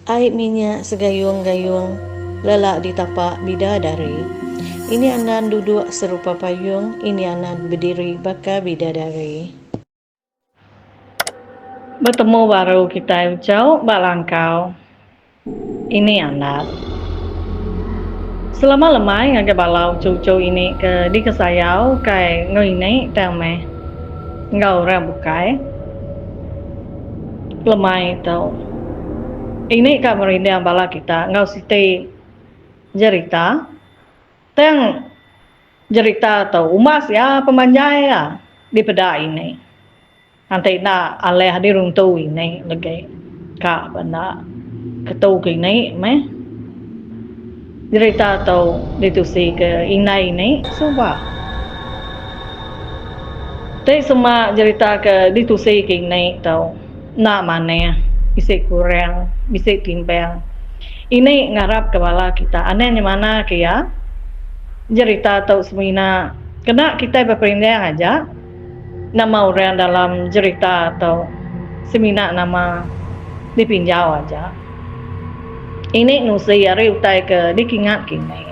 Air minyak segayung-gayung, lelak di tapak bidadari. Ini anan duduk serupa payung, ini anan berdiri bakal bidadari. Bertemu baru kita ucap balangkau. Ini anak. Selama lemai ngagak balau cucu ini ke di kesayau kai ngoi ini tame. Ngau ra bukai. Lemai tau. Ini ka merinda bala kita ngau siti jerita. Teng jerita tau umas ya pemanjai ya di peda ini. Nanti na aleh di runtu ini lagi ka benda ketu ini meh. Jerita tau ditusi ke inai ini suba. Tapi semua cerita ke ditusi ke ini tau nak mana bisa kurang bisa timbang. Ini ngarap kepala kita. Aneh mana kia cerita tau semina kena kita berperindah aja nama orang dalam cerita atau semina nama dipinjau aja. Ini nusi hari utai ke dikingat kini.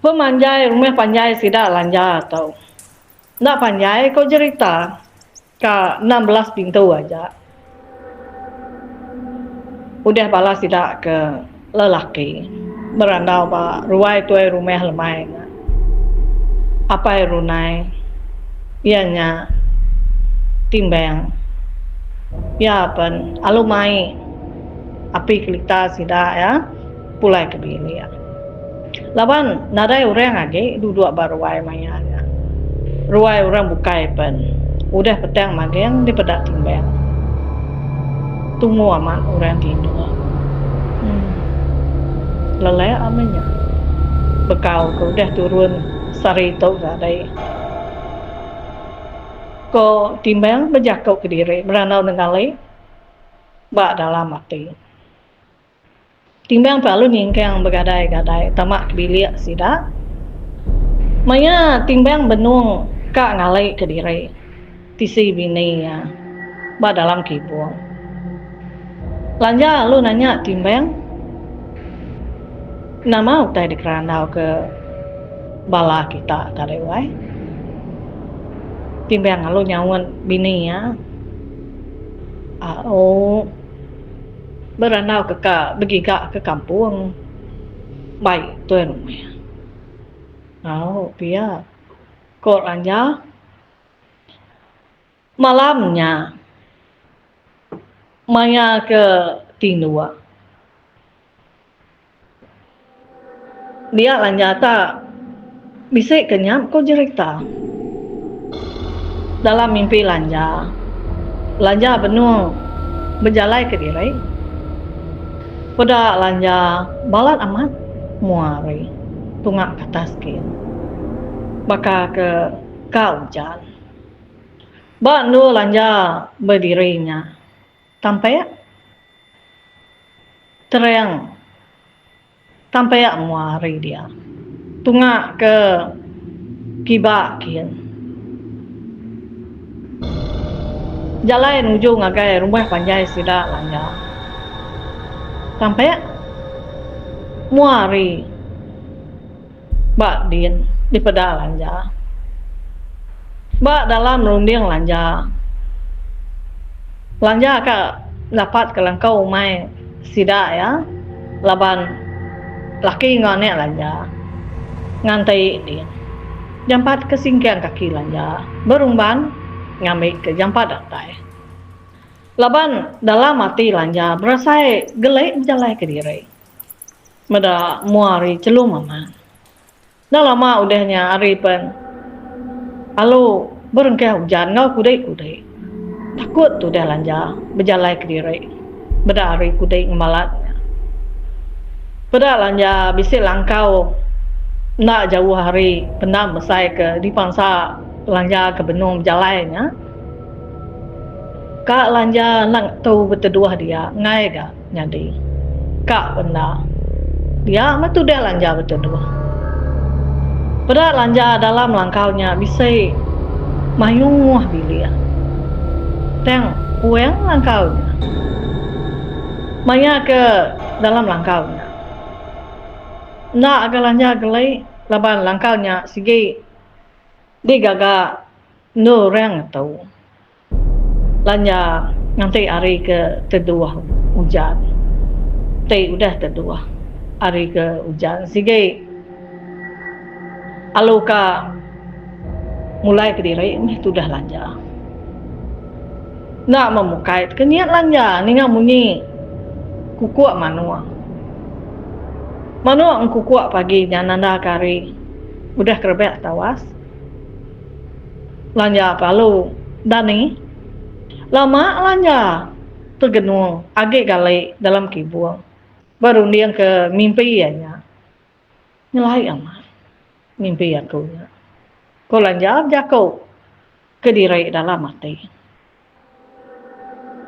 Pemanjai rumah panjai sida lanja atau nak panjai kau cerita ke 16 pintu aja. Udah balas tidak ke lelaki berandau ba ruai tuai rumah lemai. Apa runai? Ianya timbang. Ya pen alumai api kelita sida ya pulai ke bini ya. Laban nadai orang lagi duduk baruai maya. Ruai orang bukai pen. Udah petang mageng di pedak timbang. Tunggu aman orang tidur. Lelai amanya. Bekau ke udah turun sari itu gadai. Ko timbang berjakau ke diri berandau dengan lei. Bak dalam mati. Timbang perlu nyingkang bergadai-gadai tamak bilik sida. Maya timbang benung kak ngalai ke diri. Tisi bini ya. Bak dalam kibung. Lanja lu nanya timbang. Nama utai dikerandau ke bala kita tadi wai. Timbang lu nyawan bini ya. Berandau ke kak begigak ke kampung. Baik tuan rumah. Biar kok lanja malamnya maya ke tinua. Dia lanjata bisa kenyam kau cerita. Dalam mimpi lanja benung berjalai ke diri. Pada lanja balat amat muari tungak kata skin. Baka ke hujan. Bandu lanja berdirinya. Sampai terang. Sampai muari dia. Tungak ke kibak kian. Jalan ujung agai rumah panjai sida lanja. Sampai muari bak din di peda lanja. Bak dalam runding lanja. Lanja kak dapat kelangkau umai sida ya. Laban laki ngonek lanja. Ngantai din. Jampat kesingkian kaki lanja. Berumban ngambil ke jampat datai. Laban dalam mati lanja berasai gelai berjalai ke diri. Meda muari celum aman. Dah lama udahnya hari pen. Lalu berengkah hujan ngau kudai. Takut tu dah lanja berjalai ke diri. Beda hari kudai ngemalatnya. Beda lanja bisa langkau nak jauh hari pendam besai ke di pangsa lanja ke benung berjalainya. Kak lanja nak tahu berteduh dia ngai ga nyadi. Kak benda dia matu dia lanja berteduh. Pada lanja dalam langkaunya bisa mayung bilia. Teng uang langkaunya. Maya ke dalam langkaunya. Nak agalanya gelai laban langkaunya sige digaga no rang tau. Lanya nanti hari ke kedua hujan. Tei udah kedua hari ke hujan. Sige aluka mulai ke diri ini sudah lanja. Nak memukait keniat lanja ninga munyi kukuak manua. Manua ang kukuak pagi nanda kari udah kerebek tawas. Lanja palu dani lama lanja tergenung agak galai dalam kibuang. Baru dia ke mimpi ianya. Nyelai amat mimpi aku. Kau lanja jago ke diri dalam mati.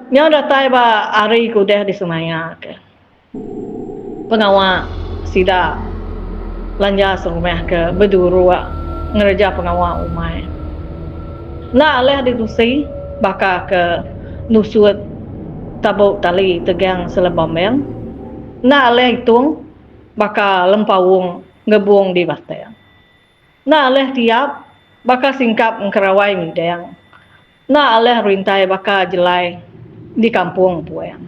Nya datai ba hari ku deh di Semaya ke. Pengawal sida lanja semua ke berdua ngerja pengawal umai. Nak leh ditusi baka ke nusut tabuk tali tegang selebamel. Nak leh hitung baka lempawung ngebuang di batang. Nak leh tiap baka singkap ngkerawai midang. Nak leh rintai baka jelai di kampung puang.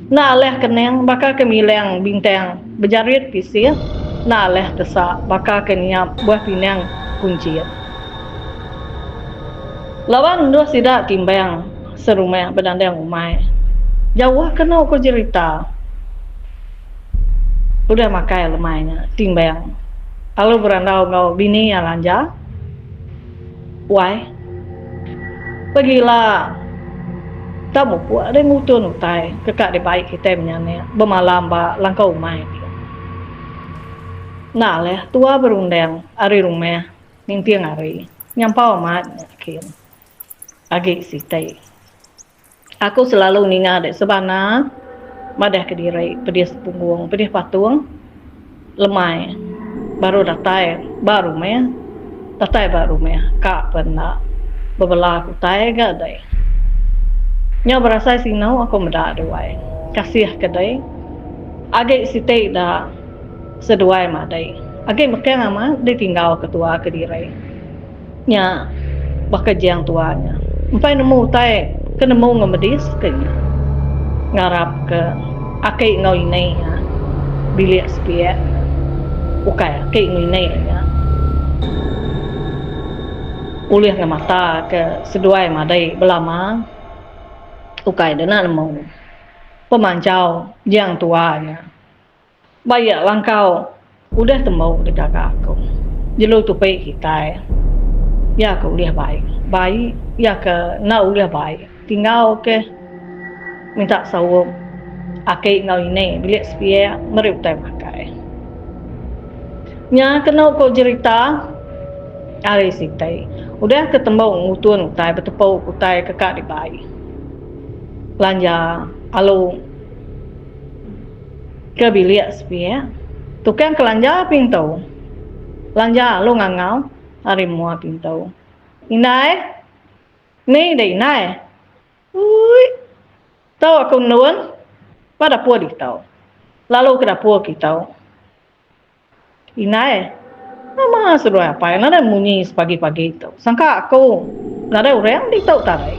Nak leh keneng baka kemileng bintang berjarit pisir. Nak leh tesak baka keniap buah pinang kuncian. Lawan dua sidak timbang serumah berdandang umai. Jauh kena aku cerita. Udah makai lemainya timbang. Lalu berandau ngau bini yang lanja. Wai. Pergilah. Tak mau buat ada ngutun utai kekak di baik kita menyane bermalam ba langkau umai. Nah leh tua berundang hari rumah nintiang hari nyampau amat yakin. Agi sitai. Aku selalu ningat dek sebana madah ke diri pedis punggung pedis patung lemai baru datai baru meh datai baru meh kak pernah bebelah aku tai gak dai. Nya berasa sinau aku medak duai. Kasih kedai. Agak sitai dah seduai madai. Agak mekeng ama dia tinggal ketua ke diri. Nya bekerja yang tuanya. Empai nemu tai ke nemu ngemedis kenya. Ngarap ke akai ngau ini ya. Bilik spiak. Ukai akai ngau ini ya. Ulih ke mata ke seduai madai belama. Ukai dana nemu pemancau yang tuanya. Banyak langkau udah temu dekat aku. Jelu tupai kita. Ya aku lihat baik ya ke nak lihat baik. Tinggal ke minta sawub. Akai ngau ini bilik spia meriutai makai. Nya kena kau cerita hari sitai. Udah ketemu ngutun utai betepau utai kekak di baik. Lanja alu ke bilik spia tukang kelanja pintau lanja alu ngangau hari mua pintau inai ni dei nai ui tau aku nuan pada puo di tau lalu ke dapur kita inai nama suruh apa nada munyi pagi-pagi itu sangka aku nada orang di tau tarai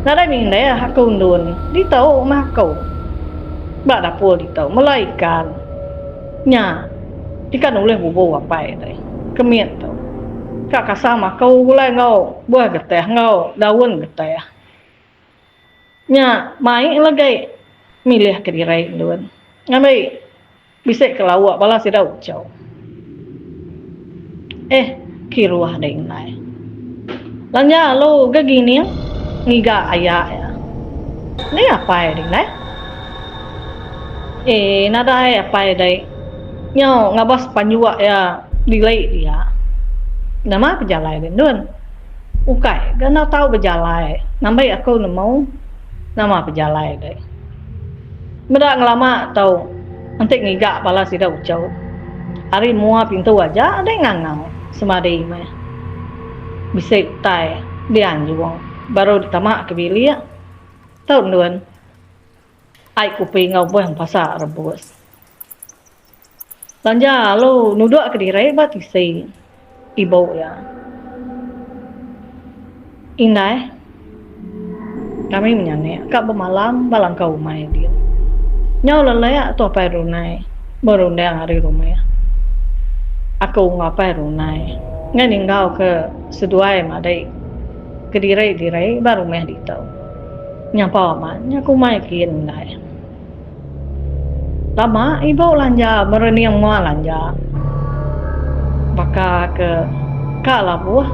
nada mindai aku nuan di tau mah aku bak dapur di tau melaikan nya ikan oleh bubu apa itu kemian tau kak kasama kau gulai ngau buah geteh ngau daun geteh nya mai lagi milih ke diri nuan ngamai bisa ke lawak bala sida ucau kiruah dai nai lanya lo gagini ngiga ayah ya ni apa ya nai nada apa dai nyo ngabas panjua ya delay dia nama pejalai dun ukai gana tahu pejalai nambai aku nemu nama pejalai dai meda ngelama tahu nanti ngiga pala sida ucau hari mua pintu aja ada ngangau semadai mah bisa tai dianjuang baru ditamak ke bilik tahu dun ai kuping ngau buang pasar rebus lanja lo nuduk ke dirai bat isi ibu ya inai kami menyanyi kak bermalam balang kau mai dia nyau lelaya tu apa runai berundang hari rumah ya aku ngapai runai ngani ngau ke seduai madai ke dirai baru meh ditau nyapa ma nyaku mai kin nai lama ibu lanja mereniang mua lanja baka ke kala buah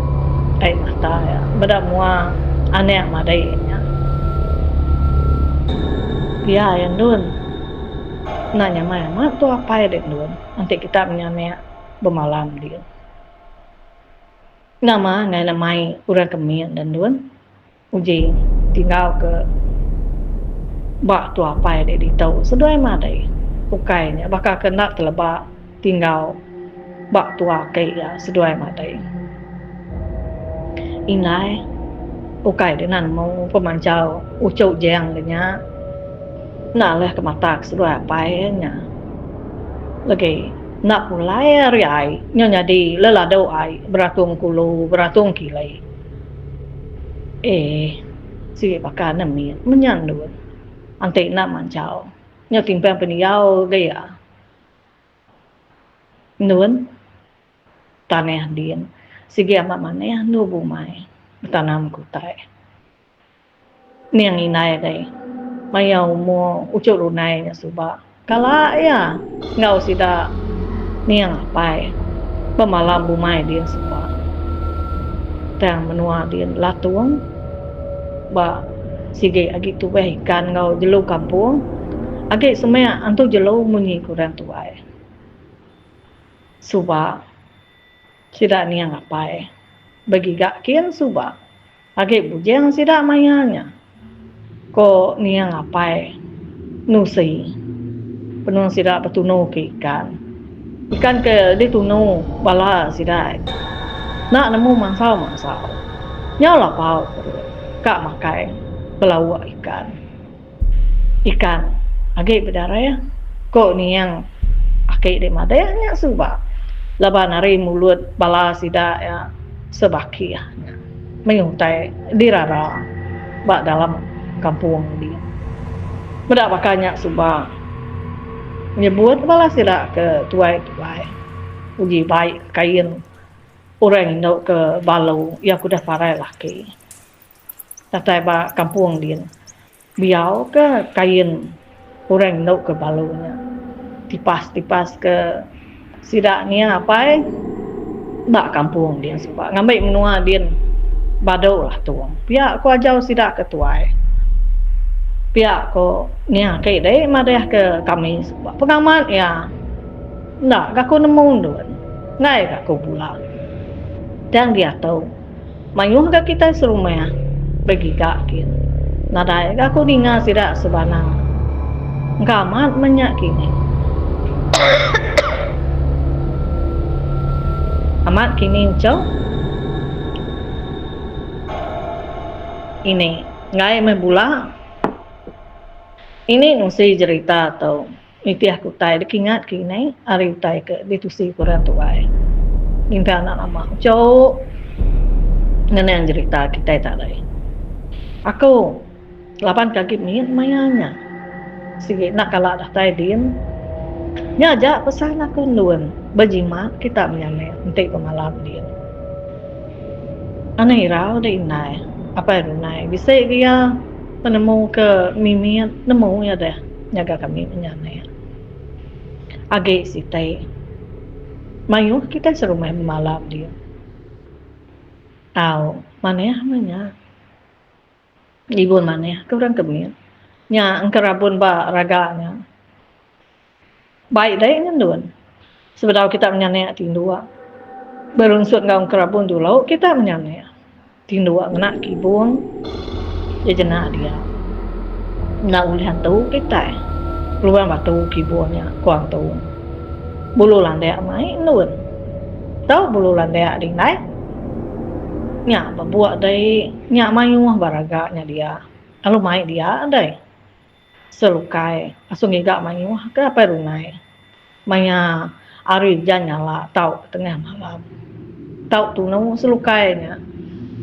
mata ya beda mua aneh madainya dia yang dun nanya mai mak tu apa ya dek dun nanti kita menyanyi bermalam dia nama ngai namai urang kemian dan dun uji tinggal ke bak tu apa ya dek ditau sedoi madai ukainya bakal kena terlebak tinggal bak tua kai ya seduai madai inai ukai dia nan mau pemancau ucau jeng nya nak leh ke mata seduai apa nya lagi nak pulai riai nyonya di lelado ai beratung kulu beratung kilai si bakal nami menyandu ante nak mancau nyo timpang peniau dia nun tanah din sige amat mana nu bumai tanam kutai niang inai dai mayau mo ucuk runai nya suba kala ya ngau sida niang apai pemalam bumai dia suba tang menua dia latuang ba sige agi tu ikan ngau jelu kampung agi semua antu jelu munyi kurang tuai suba sida niang apai bagi gak kian suba agi bujang sida mayanya ko niang apai nusi penuh sida petunu ke ikan ke ditunu bala sida nak nemu mangsau nyala pau kak makai belawa ikan agi berdarah ko niang ake de madanya suba laban hari mulut bala sida ya sebaki ya menguntai dirara bak dalam kampung dia bedak bakanya suba nyebut bala sida ke tuai uji baik kain orang indok ke balau ya kuda parai laki tatai ba kampung dia biau ke kain orang indok ke balunya tipas ke sidaknya apa bak kampung dia sebab ngambil menua dia badau lah tuang pihak ko ajau sidak ketuai pihak ko nya kai dai madah ke kami sebab pengamat ya nak aku nemu dun ngai aku pula dan dia tahu mayuh ka kita serumah bagi kakin nadai aku ninga sidak sebana ngamat menyak kini amat kini ucau ini ngai membula ini nusi cerita atau itiah kutai dikingat kini ari utai ke ditusi kurang tuai impi anak nama ucau neneng cerita kita tak lagi aku 8 kaki minit mayanya sige nak kalah dah tai din nyajak pesan aku nuan berjimat kita menyamai untuk pemalam dia aneh rau de inai apa runai bisa dia penemu ke mimit nemu ya dah nyaga kami menyamai age sitai mayu kita serumah malam dia au mana ibu mana kurang kemir nya angkerabun ba raganya baik dai ngendun sebelum kita menyanyi tindua berunsut ngau kerabun dulu kita menyanyi tindua ngena kibung jejena dia nak ulihan tu kita keluar batu kibungnya kuang tu bulu landai mai nun tahu bulu landai ding nai nya babuat dai nya mayu baraganya dia kalau mai dia andai selukai asung iga mai wah ke apa runai maya ari jan nyala tau tengah malam tau tu nau selukainya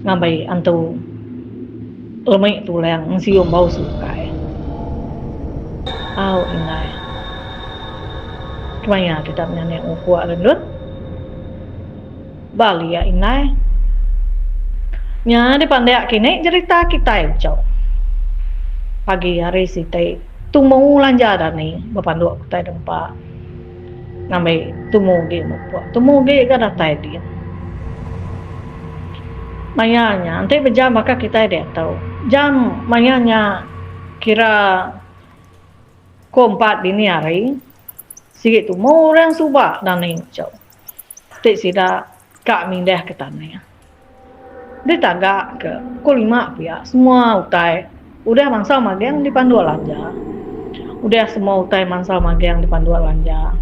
ngabai antu lemai tu leng sium bau selukai au inai maya kita nyane ukua rendut bali ya inai nya di pandai kini cerita kita ucap pagi hari si teh tumu lanja dah ni berpandu aku tai dempa ngambai tumu ge ga datai dia mayanya nanti berjam maka kita dia tahu jam mayanya kira kompat dini hari sikit tu mau orang subak dan ni ucap tak sida kak mindah ke tanah dia tagak ke pukul 5 pihak semua utai udah mangsal magang dipandu lanja udah semua utai mangsal magang dipandu lanja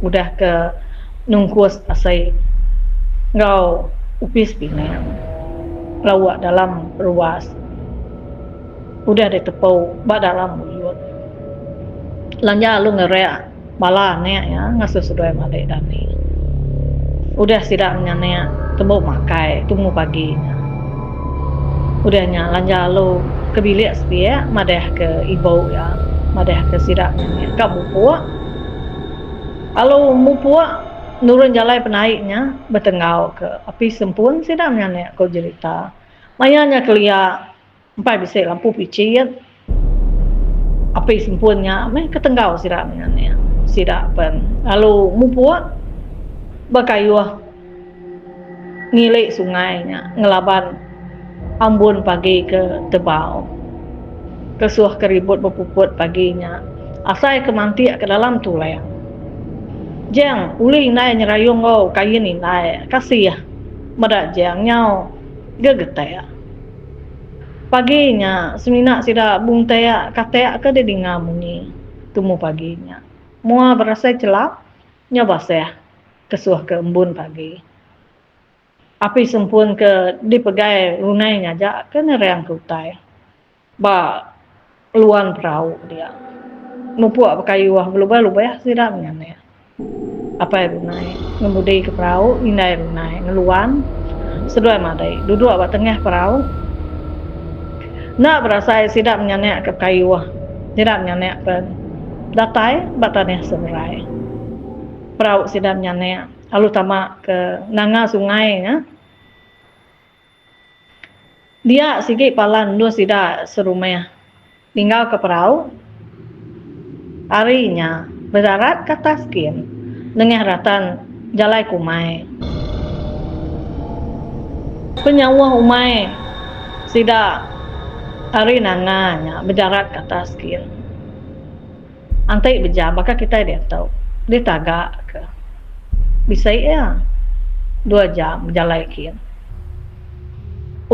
udah ke nungkus asai ngau upis pinang lawak dalam ruas udah ditepau bak dalam buyut lanja lu ngereak bala nek ya ngasuh sudai malik dani udah sidak menyanek tembok makai tunggu paginya udahnya lanja lu ke bilik sepia madah ke ibu ya madah ke sidak menyanek kak bupuak kalau mupuak nurun jalai penaiknya bertengau ke api sempun sidak menyanek kau cerita mayanya kelia empat bisa lampu picit api sempunnya meh ketenggau sidak menyanek sidak pen lalu mupuak bakayuh ngilik sungainya ngelaban ambun pagi ke tebau kesuah keribut berpuput paginya asai kemantik ke dalam tuleng jeng uli nai nyerayung ngau kain nai kasih ya medak jeng nyau gegetek paginya semina sida bung teak katek ke dia ngamungi tumu paginya mua berasa celap nyoba seh kesuah ke embun pagi api sempun ke dipegai runai ngajak ke nerang ke utai ba luan perahu dia mupuak pakayuah belubah-lubah sidak nyane apa runai ngemudi ke perahu indai runai ngeluan sedua madai duduk abak tengah perahu nak berasa sidak nyane ke kayuah sidak nyane pen datai bataneh semerai perahu sidak nyane lalu tamak ke nanga sungai ya dia sikit palan dua sida serumah tinggal ke perahu harinya berdarat ke Taskin dengan ratan jalai kumai penyawa umai sida hari nanganya berdarat ke Taskin antai berjam maka kita dia tahu dia tagak ke bisa ya 2 jam jalai kin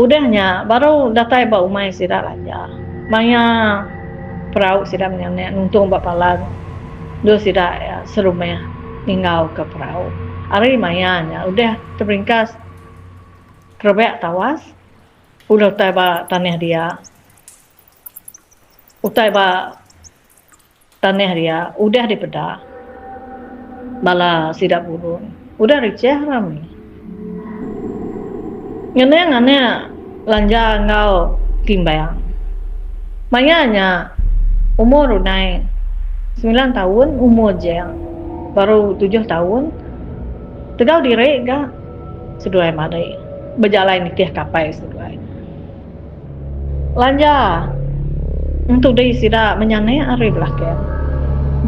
udahnya baru datai ba umai sida lanja maya perahu sida menyanek nuntung bak palan do sida ya, serumah tinggal ke perahu hari mayanya udah terringkas kerebek tawas udah utai ba tanah dia utai ba tanah dia udah dipedah bala sida burun udah receh rami ngene lanja ngau timbang mayanya umur naik 9 tahun umur jeng baru 7 tahun tegau diri ga seduai madai berjalan nikah kapai seduai lanja untuk dia sida menyane ari belakang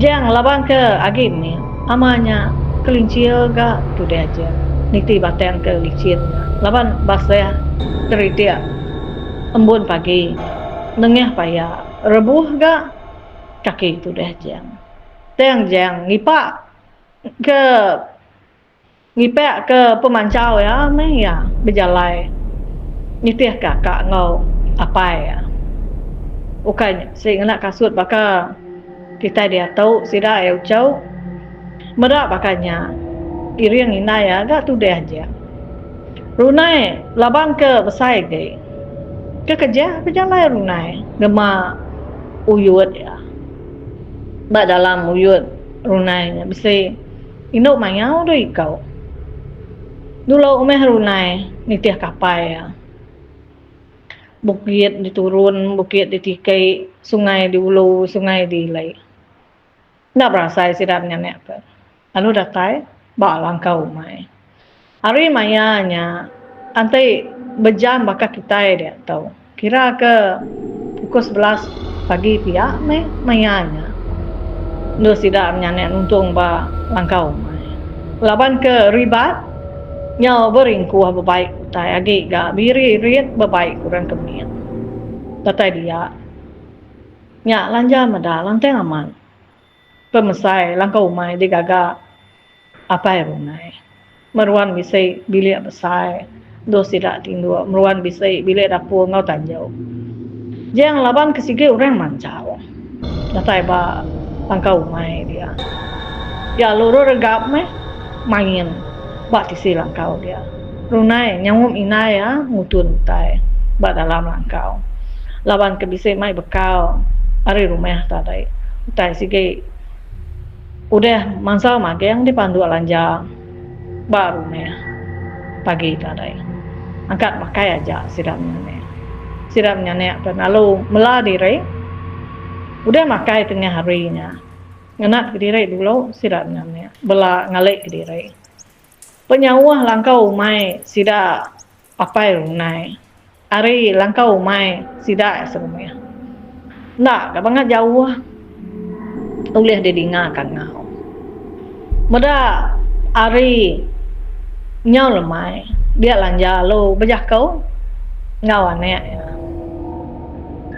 jeng laban ke agim ni amanya kelincil ga tu dia aja niti batang ke licin laban basah teritia embun pagi nengah paya rebuh ga kaki tu dah jang teng jang ngipak ke pemancau ya meh ya berjalai nitih kakak ngau apa ya ukai sing nak kasut baka kita dia tahu sida eu cau merak bakanya iriang ina ya ga tu dah jang runai labang ke besai ke kerja berjalan runai gema uyut ya ba dalam uyut runainya bisa inok mayau do ikau dulu umeh runai nitiah kapai ya bukit diturun bukit ditikai sungai di ulu sungai di lai ndak berasa sidapnya nek anu datai ba langkau mai hari mayanya antai bejam baka kita dia tahu kira ke pukul 11 pagi pihak mayanya ndo sidapnya nek untung ba langkau mai laban ke ribat nhau beringkuh babaik tai agi ga biri riet babaik kurang kemian tatai dia nya lanja mada lanteng aman pemesai langkau mai digaga apa runai meruan bisai bilik besar do sidak tindu meruan bisai bilik dapur ngau tanjau jeng laban kesige orang mancau tatai ba langkau mai dia ya loro regap main ba tisi langkau dia runai nyangum inai ya ngutun tai ba dalam langkau laban ke bisai mai bekal ari rumah tadai tai sige udah mansal mageng dipandu alanja baru pagi tadai angkat pakai aja siramnya nek lalu meladi re udah makai tengah harinya ngenak kediri dulu siramnya nek bela ngalik kediri penyawah langkau mai sida apa runai ari langkau mai sida serumnya nak banget jauh ulih didingakan ngau meda ari nyau lemai dia lanja lo bejah kau ngau ane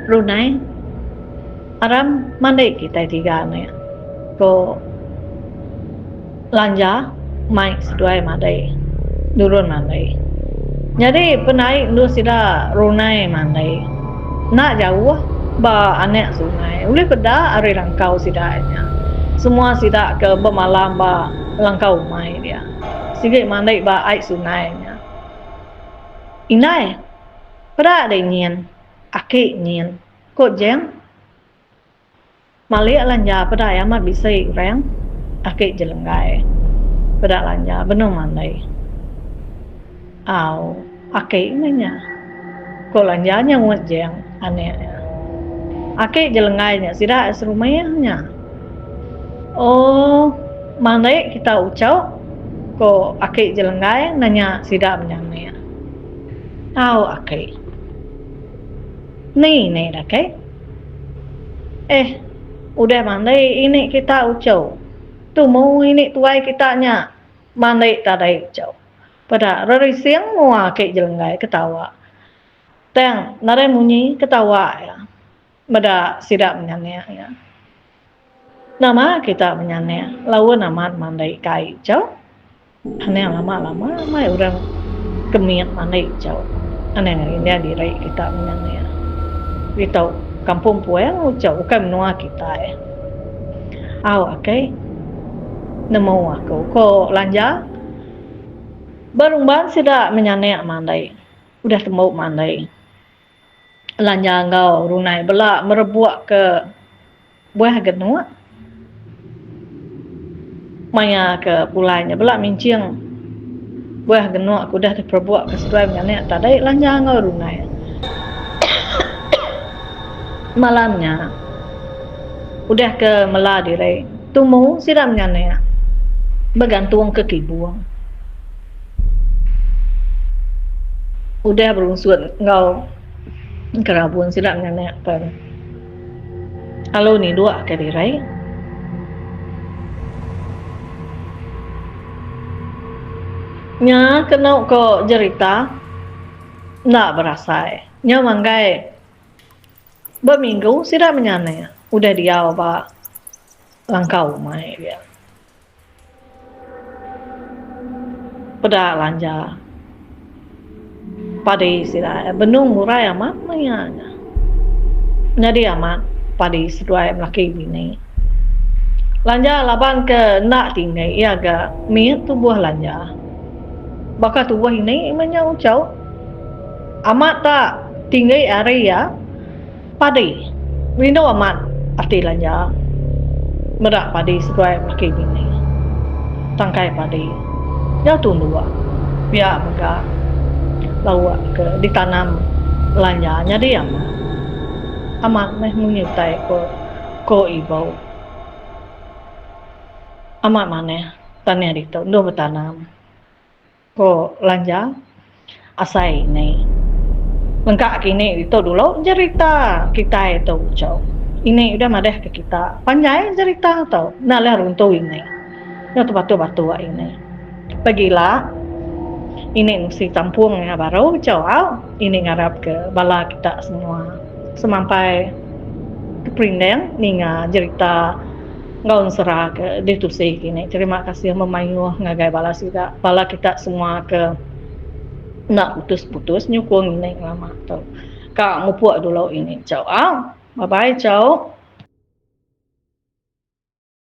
runai aram mandai kita tiga ane ko lanja mai seduai mandai durun mandai jadi penai lu sida runai mandai nak jauh ba ane sungai ulih peda ari langkau sidanya semua sida ke bermalam ba langkau mai dia sige mandai ba ai sunainya inai pada ada nyen ake nyen ko jeng malik lanja pada amat bisa reng ake jelenggai pada lanja benar mandai au ake nanya ko lanjanya ngut jeng aneh ake jelenggainya sida serumahnya oh mandai kita ucau ko ake jelenggai nanya sida menyangnya au ake nih ake udah mandai ini kita ucau tu mau ini tuai kitanya mandai tadai ucau pada rari siang mau ake jelenggai ketawa teng nare munyi ketawa ya pada sida menyangnya ya nama kita menyangnya lawan nama mandai kai ucau aneh lama-lama mai orang kemiat mandai ucau aneh ini diri kita menyangnya kita kampung puang ucau bukan menua kita okay nemu aku ko lanja barung-barung sida menyangnya mandai udah temu mandai lanja ngau runai bela merebuak ke buah genua maya ke pulainya bela mincing buah genua aku dah terperbuak ke seduai menyangnya tadai lanja ngau runai malamnya udah ke meladire tumu sida menyangnya bergantung ke kibuang udah berunsur ngau kerabun sida menyangnya per halo ni dua ke dirai nya kena ko cerita nak berasa nya manggai berminggu sida menyangnya udah dia ba langkau mai dia pada lanja padi sida benung murai amat mayanya jadi amat padi seduai melaki bini lanja laban ke nak tinggal ia ga miet tubuh lanja baka tubuh ini imanya ucau amat tak tinggal area padi window amat arti lanja Merak padi sesuai pakai bini. Tangkai padi. Jauh dua. Biar mereka bawa ke ditanam lanjanya dia mah. Amat meh menyertai ko ibu. Amat mana tanya itu dua bertanam. Ko lanja asai ni. Lengkap kini itu dulu cerita kita itu jauh. Ini udah madeh ke kita. Panjang cerita tau. Nah lah runtuh ini. Ya tu batu-batu ini. Pergilah. Ini si campung yang baru jauh. Ini ngarap ke bala kita semua. Sampai ke Prinden. Ni cerita ngaun serah ke ditusik ini. Terima kasih memayuh ngagai bala kita. Bala kita semua ke nak putus-putus nyukung ini lama tau. Kak mupuak dulu ini. Ciao. Bye-bye, ciao.